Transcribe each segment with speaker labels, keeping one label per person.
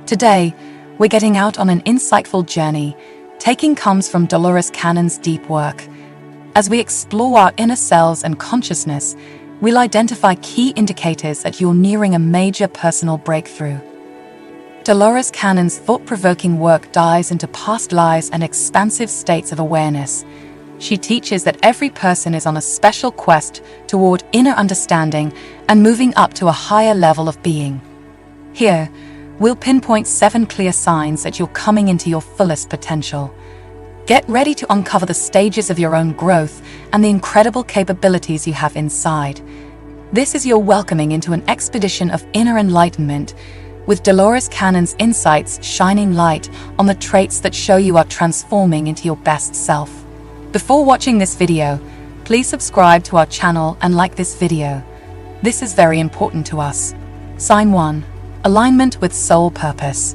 Speaker 1: Today, we're getting out on an insightful journey, taking comes from Dolores Cannon's deep work. As we explore our inner selves and consciousness, we'll identify key indicators that you're nearing a major personal breakthrough. Dolores Cannon's thought-provoking work dives into past lives and expansive states of awareness. She teaches that every person is on a special quest toward inner understanding and moving up to a higher level of being. Here, we'll pinpoint 7 clear signs that you're coming into your fullest potential. Get ready to uncover the stages of your own growth and the incredible capabilities you have inside. This is your welcoming into an expedition of inner enlightenment, with Dolores Cannon's insights shining light on the traits that show you are transforming into your best self. Before watching this video, please subscribe to our channel and like this video. This is very important to us. Sign 1. Alignment with soul purpose.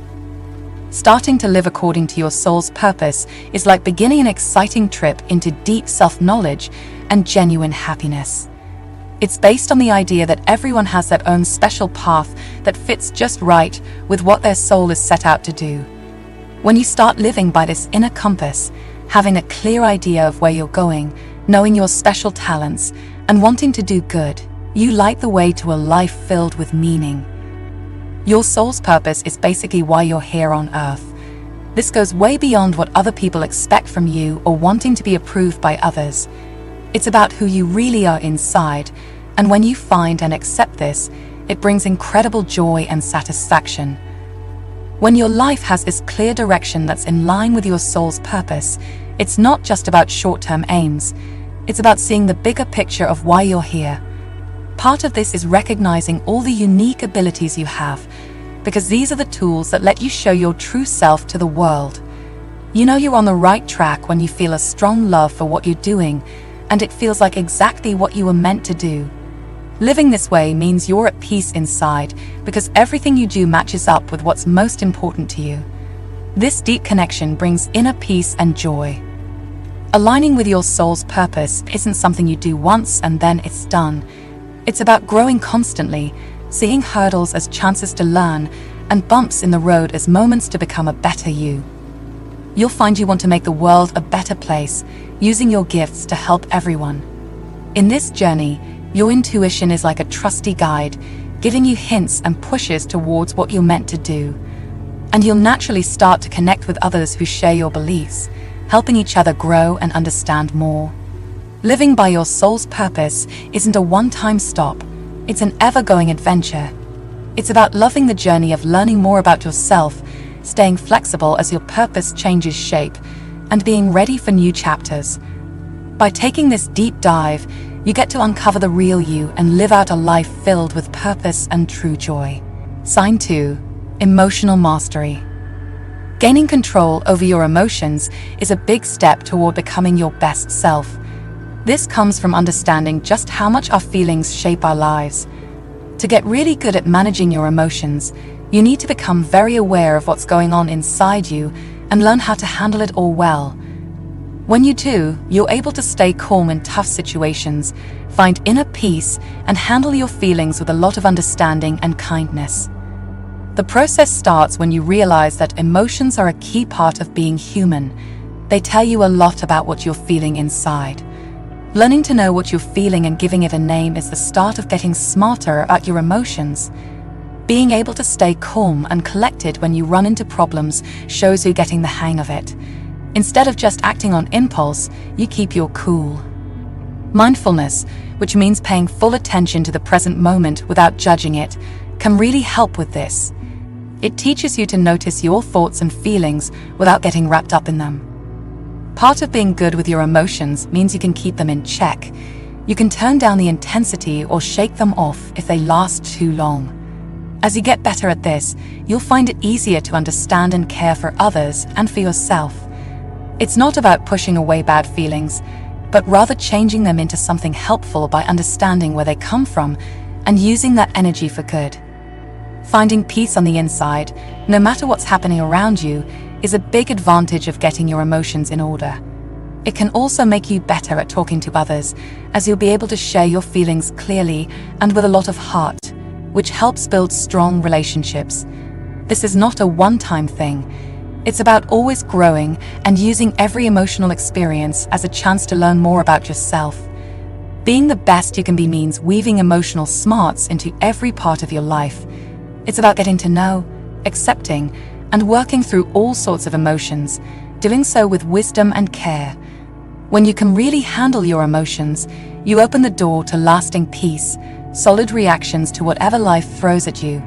Speaker 1: Starting to live according to your soul's purpose is like beginning an exciting trip into deep self-knowledge and genuine happiness. It's based on the idea that everyone has their own special path that fits just right with what their soul is set out to do. When you start living by this inner compass, having a clear idea of where you're going, knowing your special talents, and wanting to do good, you light the way to a life filled with meaning. Your soul's purpose is basically why you're here on Earth. This goes way beyond what other people expect from you or wanting to be approved by others. It's about who you really are inside, and when you find and accept this, it brings incredible joy and satisfaction. When your life has this clear direction that's in line with your soul's purpose, it's not just about short-term aims. It's about seeing the bigger picture of why you're here. Part of this is recognizing all the unique abilities you have, because these are the tools that let you show your true self to the world. You know you're on the right track when you feel a strong love for what you're doing, and it feels like exactly what you were meant to do. Living this way means you're at peace inside, because everything you do matches up with what's most important to you. This deep connection brings inner peace and joy. Aligning with your soul's purpose isn't something you do once and then it's done. It's about growing constantly, seeing hurdles as chances to learn, and bumps in the road as moments to become a better you. You'll find you want to make the world a better place, using your gifts to help everyone. In this journey, your intuition is like a trusty guide, giving you hints and pushes towards what you're meant to do. And you'll naturally start to connect with others who share your beliefs, helping each other grow and understand more. Living by your soul's purpose isn't a one-time stop, it's an ever-going adventure. It's about loving the journey of learning more about yourself, staying flexible as your purpose changes shape, and being ready for new chapters. By taking this deep dive, you get to uncover the real you and live out a life filled with purpose and true joy. Sign 2. Emotional mastery. Gaining control over your emotions is a big step toward becoming your best self. This comes from understanding just how much our feelings shape our lives. To get really good at managing your emotions, you need to become very aware of what's going on inside you and learn how to handle it all well. When you do, you're able to stay calm in tough situations, find inner peace, and handle your feelings with a lot of understanding and kindness. The process starts when you realize that emotions are a key part of being human. They tell you a lot about what you're feeling inside. Learning to know what you're feeling and giving it a name is the start of getting smarter about your emotions. Being able to stay calm and collected when you run into problems shows you getting the hang of it. Instead of just acting on impulse, you keep your cool. Mindfulness, which means paying full attention to the present moment without judging it, can really help with this. It teaches you to notice your thoughts and feelings without getting wrapped up in them. Part of being good with your emotions means you can keep them in check. You can turn down the intensity or shake them off if they last too long. As you get better at this, you'll find it easier to understand and care for others and for yourself. It's not about pushing away bad feelings, but rather changing them into something helpful by understanding where they come from and using that energy for good. Finding peace on the inside, no matter what's happening around you, is a big advantage of getting your emotions in order. It can also make you better at talking to others, as you'll be able to share your feelings clearly and with a lot of heart, which helps build strong relationships. This is not a one-time thing. It's about always growing and using every emotional experience as a chance to learn more about yourself. Being the best you can be means weaving emotional smarts into every part of your life. It's about getting to know, accepting, and working through all sorts of emotions, doing so with wisdom and care. When you can really handle your emotions, you open the door to lasting peace, solid reactions to whatever life throws at you,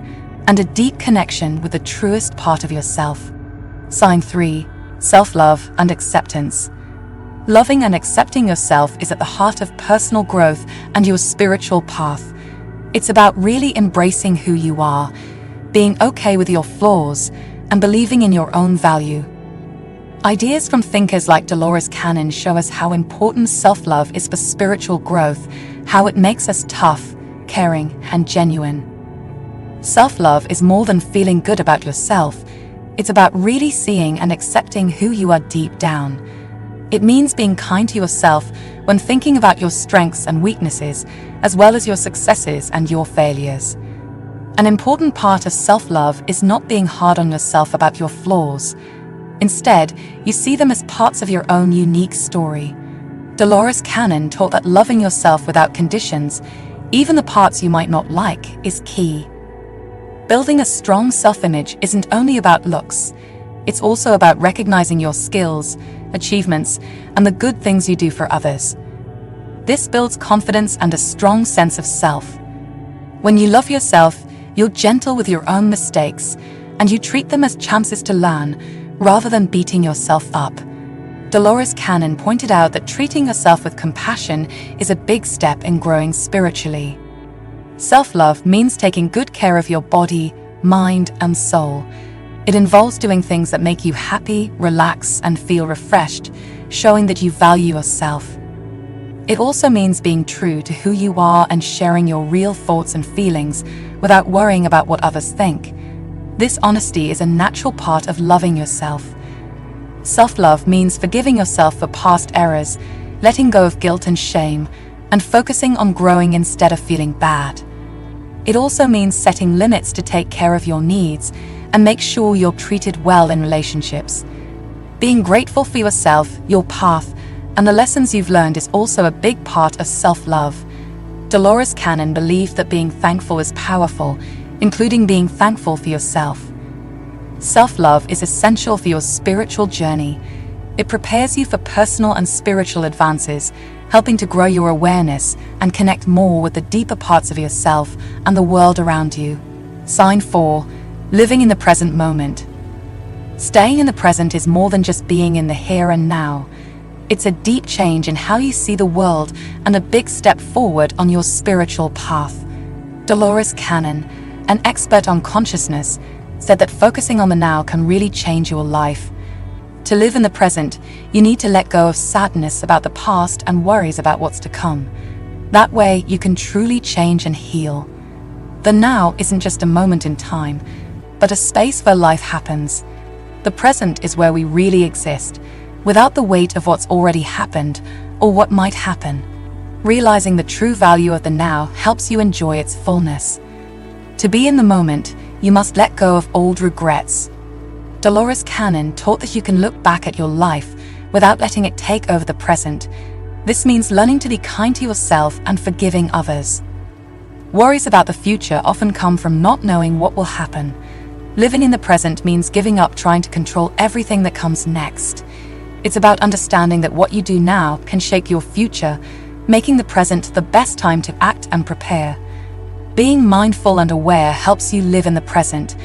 Speaker 1: and a deep connection with the truest part of yourself. Sign 3. Self-love and acceptance. Loving and accepting yourself is at the heart of personal growth and your spiritual path. It's about really embracing who you are, being okay with your flaws, and believing in your own value. Ideas from thinkers like Dolores Cannon show us how important self-love is for spiritual growth, how it makes us tough, caring, and genuine. Self-love is more than feeling good about yourself. It's about really seeing and accepting who you are deep down. It means being kind to yourself when thinking about your strengths and weaknesses, as well as your successes and your failures. An important part of self-love is not being hard on yourself about your flaws. Instead, you see them as parts of your own unique story. Dolores Cannon taught that loving yourself without conditions, even the parts you might not like, is key. Building a strong self-image isn't only about looks. It's also about recognizing your skills, achievements, and the good things you do for others. This builds confidence and a strong sense of self. When you love yourself, you're gentle with your own mistakes, and you treat them as chances to learn, rather than beating yourself up. Dolores Cannon pointed out that treating yourself with compassion is a big step in growing spiritually. Self-love means taking good care of your body, mind, and soul. It involves doing things that make you happy, relax, and feel refreshed, showing that you value yourself. It also means being true to who you are and sharing your real thoughts and feelings without worrying about what others think. This honesty is a natural part of loving yourself. Self-love means forgiving yourself for past errors, letting go of guilt and shame, and focusing on growing instead of feeling bad. It also means setting limits to take care of your needs and make sure you're treated well in relationships. Being grateful for yourself, your path, and the lessons you've learned is also a big part of self-love. Dolores Cannon believed that being thankful is powerful, including being thankful for yourself. Self-love is essential for your spiritual journey. It prepares you for personal and spiritual advances, helping to grow your awareness and connect more with the deeper parts of yourself and the world around you. Sign 4. Living in the present moment. Staying in the present is more than just being in the here and now. It's a deep change in how you see the world and a big step forward on your spiritual path. Dolores Cannon, an expert on consciousness, said that focusing on the now can really change your life. To live in the present, you need to let go of sadness about the past and worries about what's to come. That way, you can truly change and heal. The now isn't just a moment in time, but a space where life happens. The present is where we really exist, without the weight of what's already happened or what might happen. Realizing the true value of the now helps you enjoy its fullness. To be in the moment, you must let go of old regrets. Dolores Cannon taught that you can look back at your life without letting it take over the present. This means learning to be kind to yourself and forgiving others. Worries about the future often come from not knowing what will happen. Living in the present means giving up trying to control everything that comes next. It's about understanding that what you do now can shape your future, making the present the best time to act and prepare. Being mindful and aware helps you live in the present.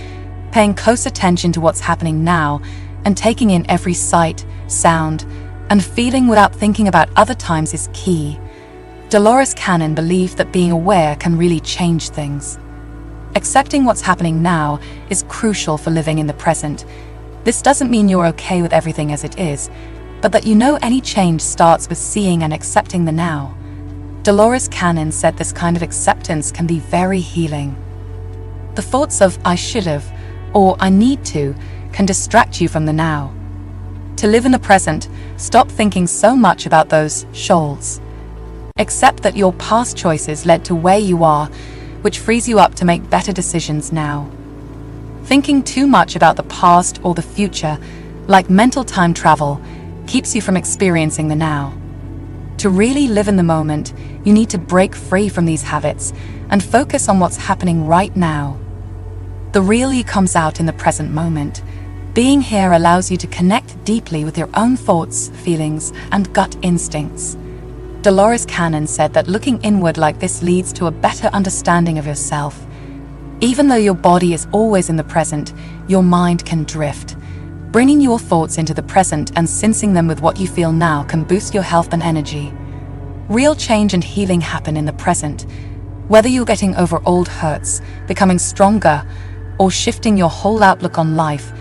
Speaker 1: Paying close attention to what's happening now and taking in every sight, sound, and feeling without thinking about other times is key. Dolores Cannon believed that being aware can really change things. Accepting what's happening now is crucial for living in the present. This doesn't mean you're okay with everything as it is, but that you know any change starts with seeing and accepting the now. Dolores Cannon said this kind of acceptance can be very healing. The thoughts of "I should have" or "I need to" can distract you from the now. To live in the present, stop thinking so much about those shoulds. Accept that your past choices led to where you are, which frees you up to make better decisions now. Thinking too much about the past or the future, like mental time travel, keeps you from experiencing the now. To really live in the moment, you need to break free from these habits and focus on what's happening right now. The real you comes out in the present moment. Being here allows you to connect deeply with your own thoughts, feelings, and gut instincts. Dolores Cannon said that looking inward like this leads to a better understanding of yourself. Even though your body is always in the present, your mind can drift. Bringing your thoughts into the present and sensing them with what you feel now can boost your health and energy. Real change and healing happen in the present. Whether you're getting over old hurts, becoming stronger, or shifting your whole outlook on life,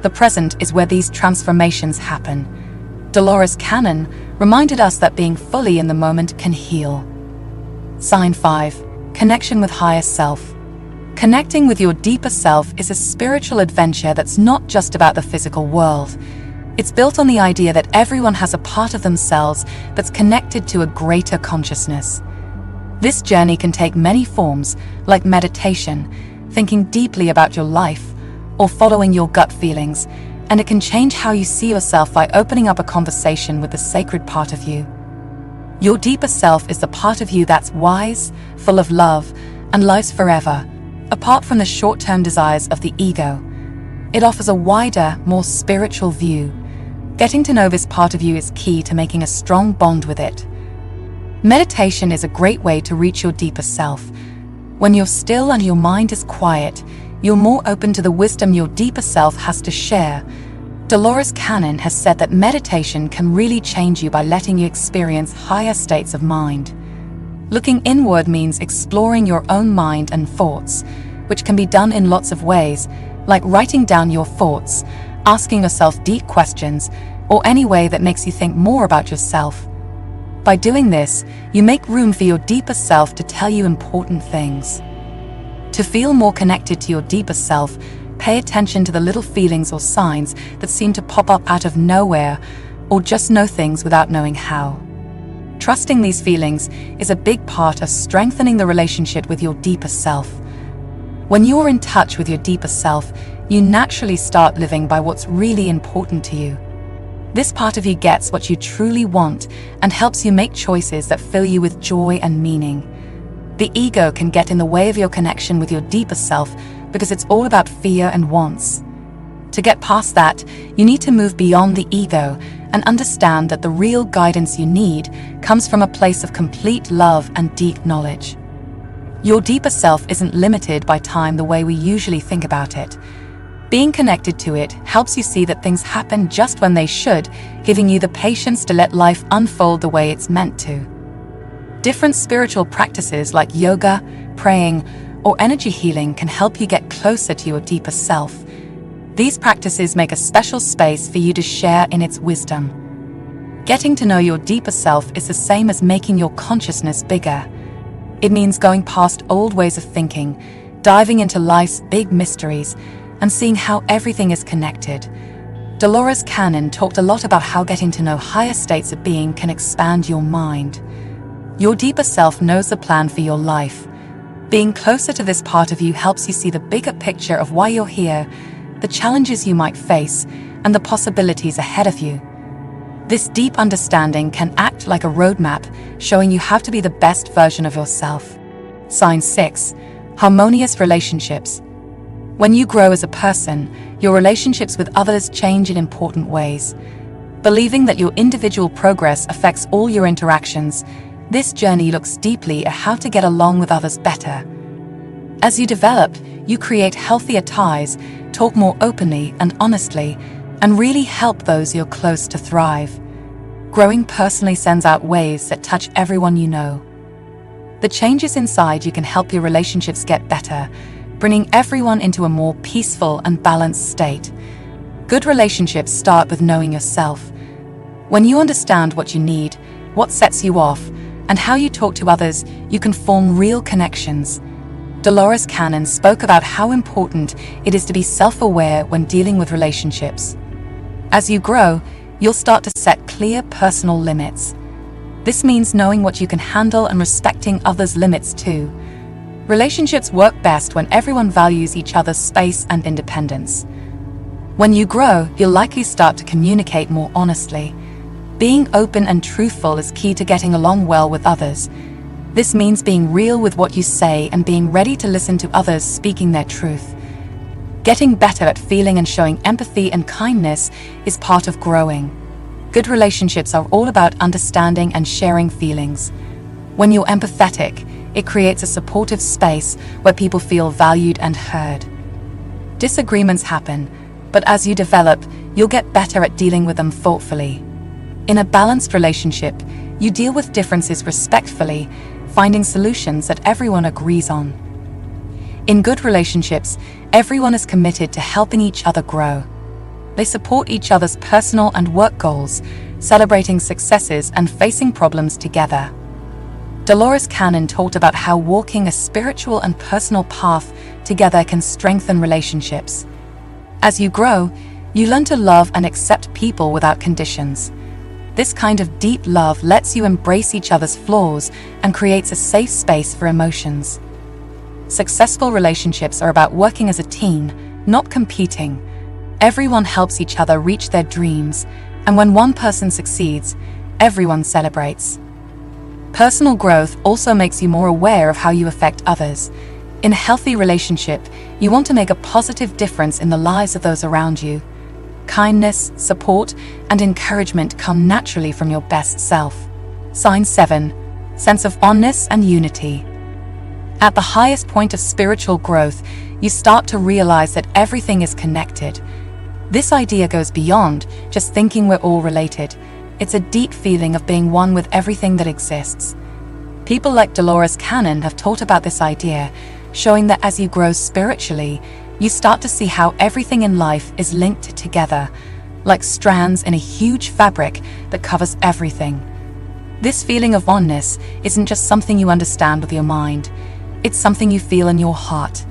Speaker 1: the present is where these transformations happen. Dolores Cannon reminded us that being fully in the moment can heal. Sign 5. Connection with higher self. Connecting with your deeper self is a spiritual adventure that's not just about the physical world. It's built on the idea that everyone has a part of themselves that's connected to a greater consciousness. This journey can take many forms, like meditation, thinking deeply about your life, or following your gut feelings, and it can change how you see yourself by opening up a conversation with the sacred part of you. Your deeper self is the part of you that's wise, full of love, and lives forever, apart from the short-term desires of the ego. It offers a wider, more spiritual view. Getting to know this part of you is key to making a strong bond with it. Meditation is a great way to reach your deeper self. When you're still and your mind is quiet, you're more open to the wisdom your deeper self has to share. Dolores Cannon has said that meditation can really change you by letting you experience higher states of mind. Looking inward means exploring your own mind and thoughts, which can be done in lots of ways, like writing down your thoughts, asking yourself deep questions, or any way that makes you think more about yourself. By doing this, you make room for your deeper self to tell you important things. To feel more connected to your deeper self, pay attention to the little feelings or signs that seem to pop up out of nowhere, or just know things without knowing how. Trusting these feelings is a big part of strengthening the relationship with your deeper self. When you're in touch with your deeper self, you naturally start living by what's really important to you. This part of you gets what you truly want and helps you make choices that fill you with joy and meaning. The ego can get in the way of your connection with your deeper self because it's all about fear and wants. To get past that, you need to move beyond the ego and understand that the real guidance you need comes from a place of complete love and deep knowledge. Your deeper self isn't limited by time the way we usually think about it. Being connected to it helps you see that things happen just when they should, giving you the patience to let life unfold the way it's meant to. Different spiritual practices like yoga, praying, or energy healing can help you get closer to your deeper self. These practices make a special space for you to share in its wisdom. Getting to know your deeper self is the same as making your consciousness bigger. It means going past old ways of thinking, diving into life's big mysteries, and seeing how everything is connected. Dolores Cannon talked a lot about how getting to know higher states of being can expand your mind. Your deeper self knows the plan for your life. Being closer to this part of you helps you see the bigger picture of why you're here, the challenges you might face, and the possibilities ahead of you. This deep understanding can act like a roadmap, showing you how to be the best version of yourself. Sign 6. Harmonious relationships. When you grow as a person, your relationships with others change in important ways. Believing that your individual progress affects all your interactions, this journey looks deeply at how to get along with others better. As you develop, you create healthier ties, talk more openly and honestly, and really help those you're close to thrive. Growing personally sends out waves that touch everyone you know. The changes inside you can help your relationships get better, bringing everyone into a more peaceful and balanced state. Good relationships start with knowing yourself. When you understand what you need, what sets you off, and how you talk to others, you can form real connections. Dolores Cannon spoke about how important it is to be self-aware when dealing with relationships. As you grow, you'll start to set clear personal limits. This means knowing what you can handle and respecting others' limits too. Relationships work best when everyone values each other's space and independence. When you grow, you'll likely start to communicate more honestly. Being open and truthful is key to getting along well with others. This means being real with what you say and being ready to listen to others speaking their truth. Getting better at feeling and showing empathy and kindness is part of growing. Good relationships are all about understanding and sharing feelings. When you're empathetic, it creates a supportive space where people feel valued and heard. Disagreements happen, but as you develop, you'll get better at dealing with them thoughtfully. In a balanced relationship, you deal with differences respectfully, finding solutions that everyone agrees on. In good relationships, everyone is committed to helping each other grow. They support each other's personal and work goals, celebrating successes and facing problems together. Dolores Cannon talked about how walking a spiritual and personal path together can strengthen relationships. As you grow, you learn to love and accept people without conditions. This kind of deep love lets you embrace each other's flaws and creates a safe space for emotions. Successful relationships are about working as a team, not competing. Everyone helps each other reach their dreams, and when one person succeeds, everyone celebrates. Personal growth also makes you more aware of how you affect others. In a healthy relationship, you want to make a positive difference in the lives of those around you. Kindness, support, and encouragement come naturally from your best self. Sign 7. Sense of oneness and unity. At the highest point of spiritual growth, you start to realize that everything is connected. This idea goes beyond just thinking we're all related. It's a deep feeling of being one with everything that exists. People like Dolores Cannon have taught about this idea, showing that as you grow spiritually, you start to see how everything in life is linked together, like strands in a huge fabric that covers everything. This feeling of oneness isn't just something you understand with your mind, it's something you feel in your heart.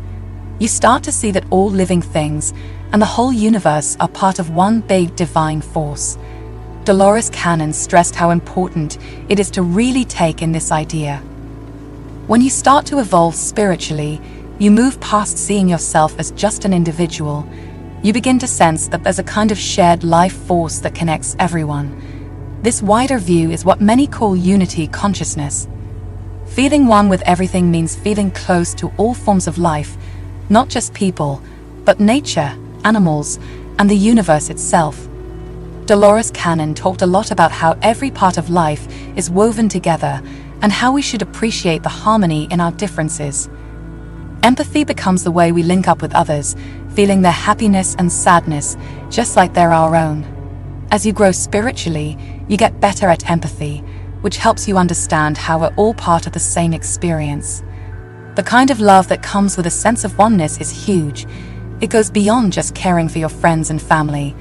Speaker 1: You start to see that all living things and the whole universe are part of one big divine force. Dolores Cannon stressed how important it is to really take in this idea. When you start to evolve spiritually, you move past seeing yourself as just an individual. You begin to sense that there's a kind of shared life force that connects everyone. This wider view is what many call unity consciousness. Feeling one with everything means feeling close to all forms of life, not just people, but nature, animals, and the universe itself. Dolores Cannon talked a lot about how every part of life is woven together and how we should appreciate the harmony in our differences. Empathy becomes the way we link up with others, feeling their happiness and sadness just like they're our own. As you grow spiritually, you get better at empathy, which helps you understand how we're all part of the same experience. The kind of love that comes with a sense of oneness is huge. It goes beyond just caring for your friends and family.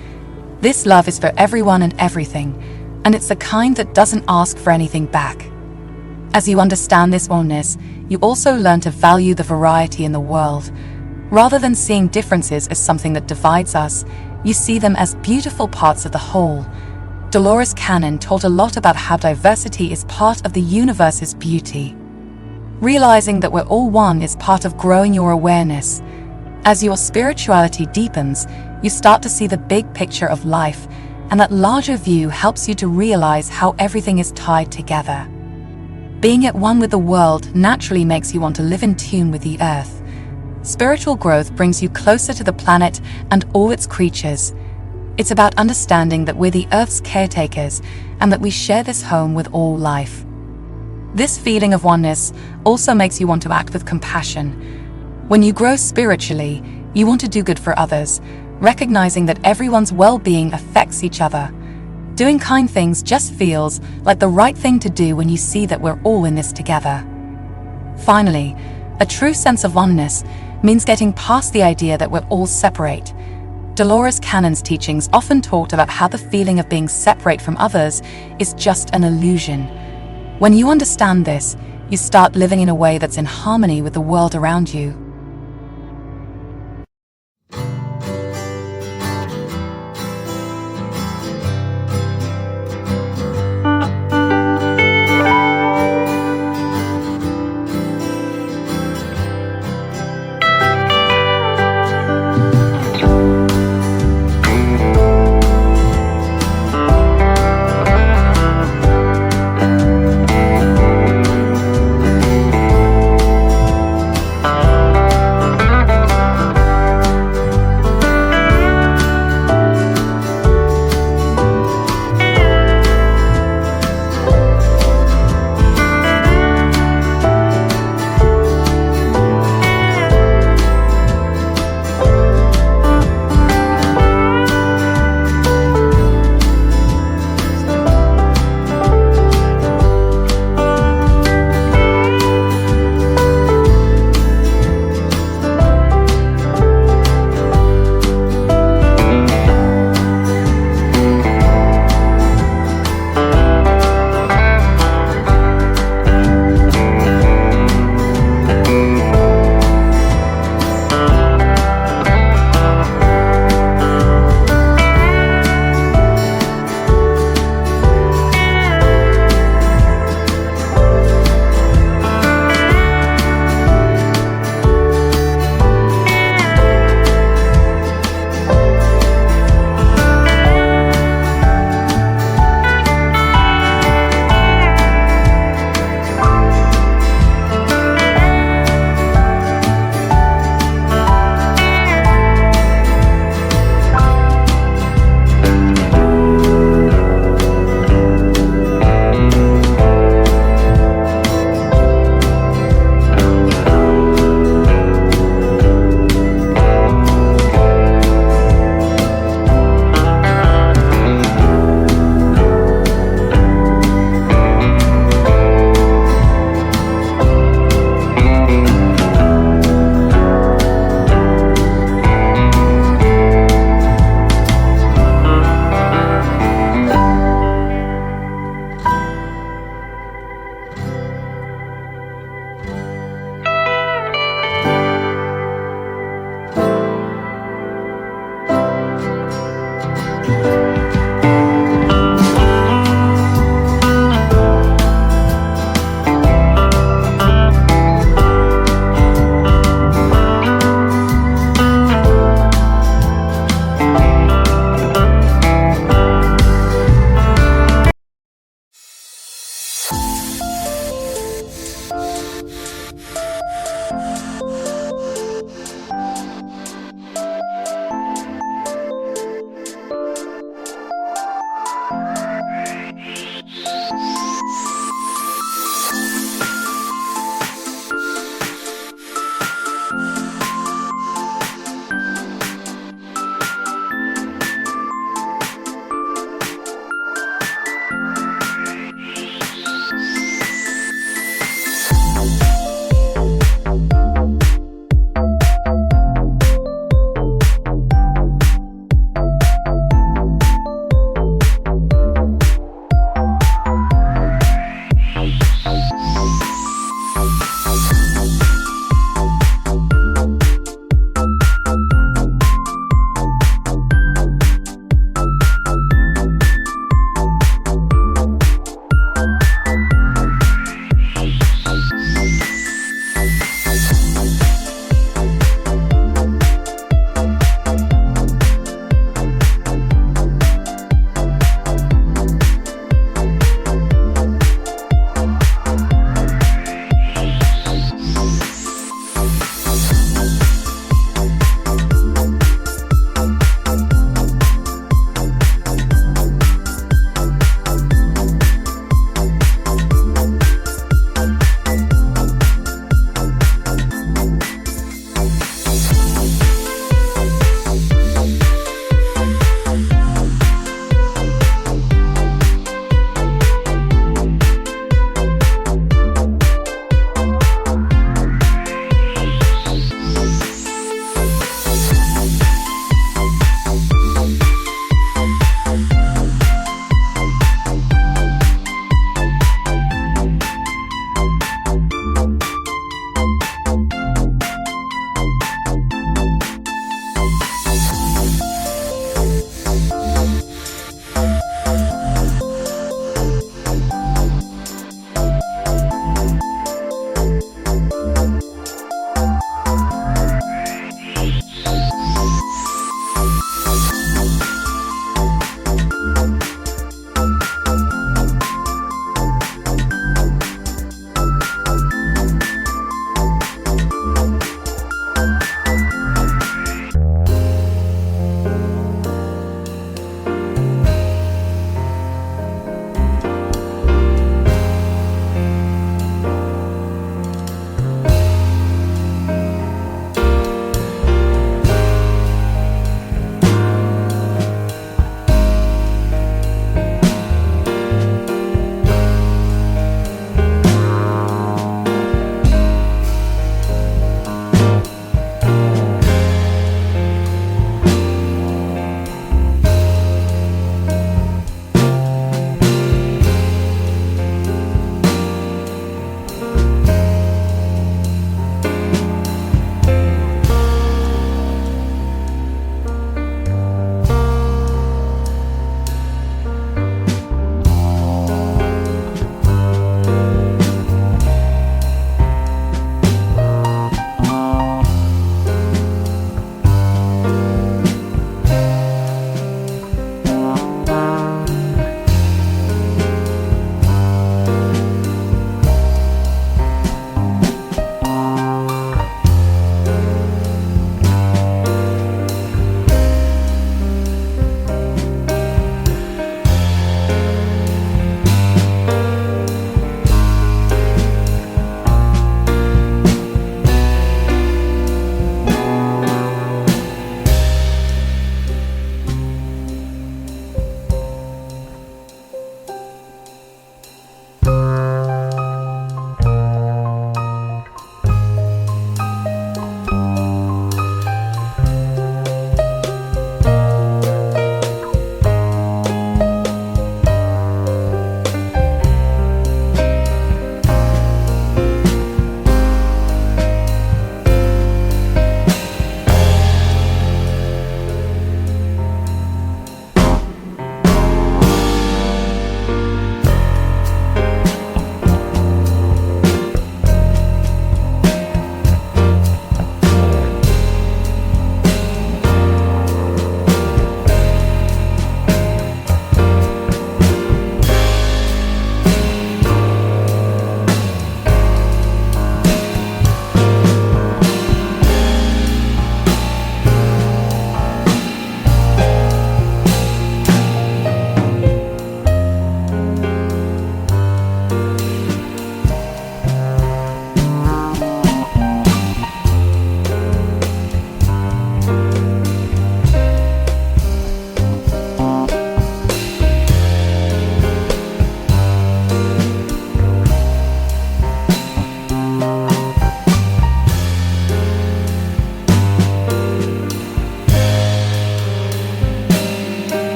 Speaker 1: This love is for everyone and everything, and it's the kind that doesn't ask for anything back. As you understand this oneness, you also learn to value the variety in the world. Rather than seeing differences as something that divides us, you see them as beautiful parts of the whole. Dolores Cannon taught a lot about how diversity is part of the universe's beauty. Realizing that we're all one is part of growing your awareness. As your spirituality deepens, you start to see the big picture of life, and that larger view helps you to realize how everything is tied together. Being at one with the world naturally makes you want to live in tune with the earth. Spiritual growth brings you closer to the planet and all its creatures. It's about understanding that we're the earth's caretakers and that we share this home with all life. This feeling of oneness also makes you want to act with compassion. When you grow spiritually, you want to do good for others, recognizing that everyone's well-being affects each other. Doing kind things just feels like the right thing to do when you see that we're all in this together. Finally, a true sense of oneness means getting past the idea that we're all separate. Dolores Cannon's teachings often talked about how the feeling of being separate from others is just an illusion. When you understand this, you start living in a way that's in harmony with the world around you.